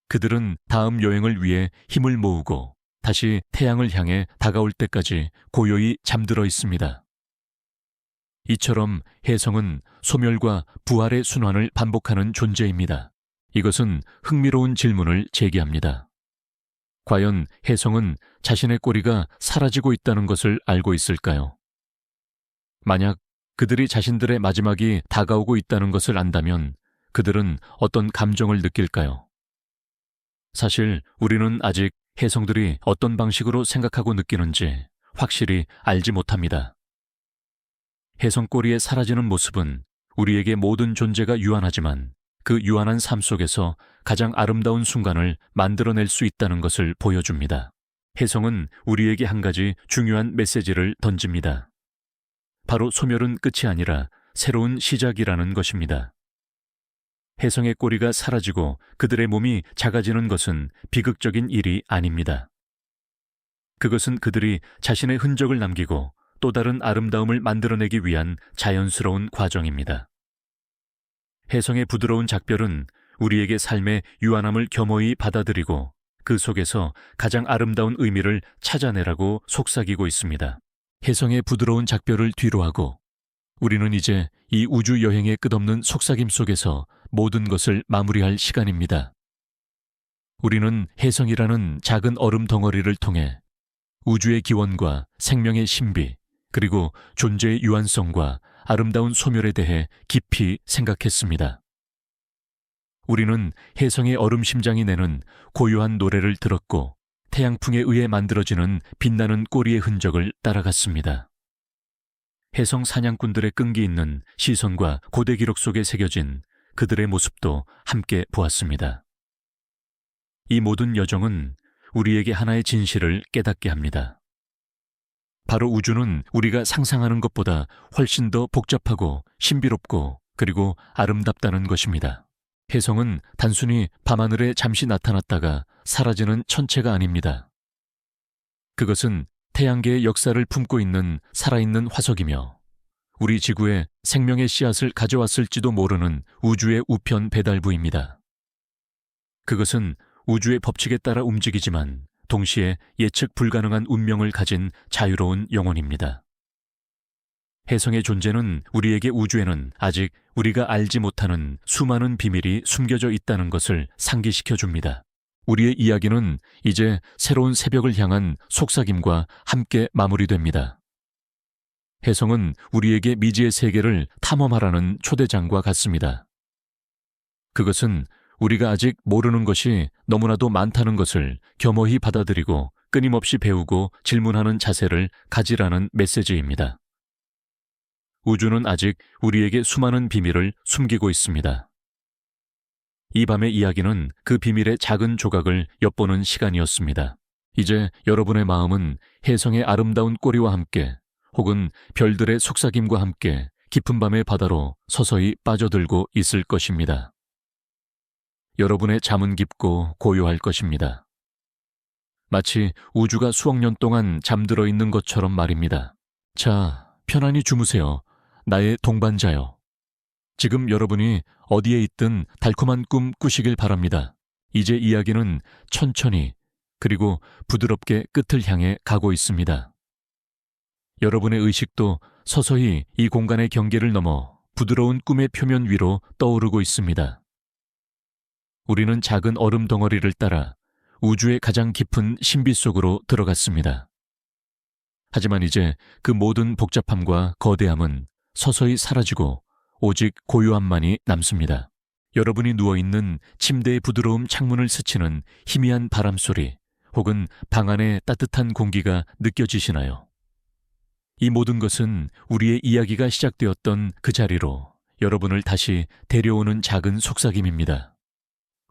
그들은 다음 여행을 위해 힘을 모으고 다시 태양을 향해 다가올 때까지 고요히 잠들어 있습니다. 이처럼 혜성은 소멸과 부활의 순환을 반복하는 존재입니다. 이것은 흥미로운 질문을 제기합니다. 과연 혜성은 자신의 꼬리가 사라지고 있다는 것을 알고 있을까요? 만약 그들이 자신들의 마지막이 다가오고 있다는 것을 안다면 그들은 어떤 감정을 느낄까요? 사실 우리는 아직 혜성들이 어떤 방식으로 생각하고 느끼는지 확실히 알지 못합니다. 혜성 꼬리에 사라지는 모습은 우리에게 모든 존재가 유한하지만 그 유한한 삶 속에서 가장 아름다운 순간을 만들어낼 수 있다는 것을 보여줍니다. 혜성은 우리에게 한 가지 중요한 메시지를 던집니다. 바로 소멸은 끝이 아니라 새로운 시작이라는 것입니다. 혜성의 꼬리가 사라지고 그들의 몸이 작아지는 것은 비극적인 일이 아닙니다. 그것은 그들이 자신의 흔적을 남기고 또 다른 아름다움을 만들어내기 위한 자연스러운 과정입니다. 혜성의 부드러운 작별은 우리에게 삶의 유한함을 겸허히 받아들이고 그 속에서 가장 아름다운 의미를 찾아내라고 속삭이고 있습니다. 혜성의 부드러운 작별을 뒤로하고 우리는 이제 이 우주 여행의 끝없는 속삭임 속에서 모든 것을 마무리할 시간입니다. 우리는 혜성이라는 작은 얼음 덩어리를 통해 우주의 기원과 생명의 신비, 그리고 존재의 유한성과 아름다운 소멸에 대해 깊이 생각했습니다. 우리는 혜성의 얼음 심장이 내는 고요한 노래를 들었고 태양풍에 의해 만들어지는 빛나는 꼬리의 흔적을 따라갔습니다. 혜성 사냥꾼들의 끈기 있는 시선과 고대 기록 속에 새겨진 그들의 모습도 함께 보았습니다. 이 모든 여정은 우리에게 하나의 진실을 깨닫게 합니다. 바로 우주는 우리가 상상하는 것보다 훨씬 더 복잡하고 신비롭고 그리고 아름답다는 것입니다. 혜성은 단순히 밤하늘에 잠시 나타났다가 사라지는 천체가 아닙니다. 그것은 태양계의 역사를 품고 있는 살아있는 화석이며 우리 지구에 생명의 씨앗을 가져왔을지도 모르는 우주의 우편 배달부입니다. 그것은 우주의 법칙에 따라 움직이지만 동시에 예측 불가능한 운명을 가진 자유로운 영혼입니다. 혜성의 존재는 우리에게 우주에는 아직 우리가 알지 못하는 수많은 비밀이 숨겨져 있다는 것을 상기시켜 줍니다. 우리의 이야기는 이제 새로운 새벽을 향한 속삭임과 함께 마무리됩니다. 혜성은 우리에게 미지의 세계를 탐험하라는 초대장과 같습니다. 그것은 우리가 아직 모르는 것이 너무나도 많다는 것을 겸허히 받아들이고 끊임없이 배우고 질문하는 자세를 가지라는 메시지입니다. 우주는 아직 우리에게 수많은 비밀을 숨기고 있습니다. 이 밤의 이야기는 그 비밀의 작은 조각을 엿보는 시간이었습니다. 이제 여러분의 마음은 혜성의 아름다운 꼬리와 함께 혹은 별들의 속삭임과 함께 깊은 밤의 바다로 서서히 빠져들고 있을 것입니다. 여러분의 잠은 깊고 고요할 것입니다. 마치 우주가 수억 년 동안 잠들어 있는 것처럼 말입니다. 자, 편안히 주무세요. 나의 동반자요. 지금 여러분이 어디에 있든 달콤한 꿈 꾸시길 바랍니다. 이제 이야기는 천천히 그리고 부드럽게 끝을 향해 가고 있습니다. 여러분의 의식도 서서히 이 공간의 경계를 넘어 부드러운 꿈의 표면 위로 떠오르고 있습니다. 우리는 작은 얼음 덩어리를 따라 우주의 가장 깊은 신비 속으로 들어갔습니다. 하지만 이제 그 모든 복잡함과 거대함은 서서히 사라지고 오직 고요함만이 남습니다. 여러분이 누워있는 침대의 부드러움 창문을 스치는 희미한 바람소리 혹은 방 안의 따뜻한 공기가 느껴지시나요? 이 모든 것은 우리의 이야기가 시작되었던 그 자리로 여러분을 다시 데려오는 작은 속삭임입니다.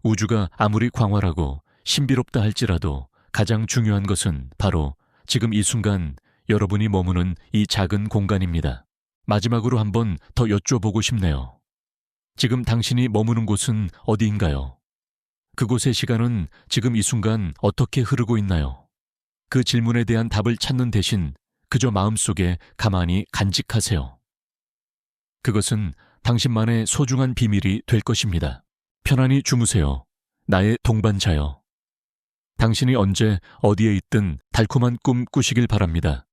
우주가 아무리 광활하고 신비롭다 할지라도 가장 중요한 것은 바로 지금 이 순간 여러분이 머무는 이 작은 공간입니다. 마지막으로 한번 더 여쭤보고 싶네요. 지금 당신이 머무는 곳은 어디인가요? 그곳의 시간은 지금 이 순간 어떻게 흐르고 있나요? 그 질문에 대한 답을 찾는 대신 그저 마음속에 가만히 간직하세요. 그것은 당신만의 소중한 비밀이 될 것입니다. 편안히 주무세요. 나의 동반자여. 당신이 언제 어디에 있든 달콤한 꿈 꾸시길 바랍니다.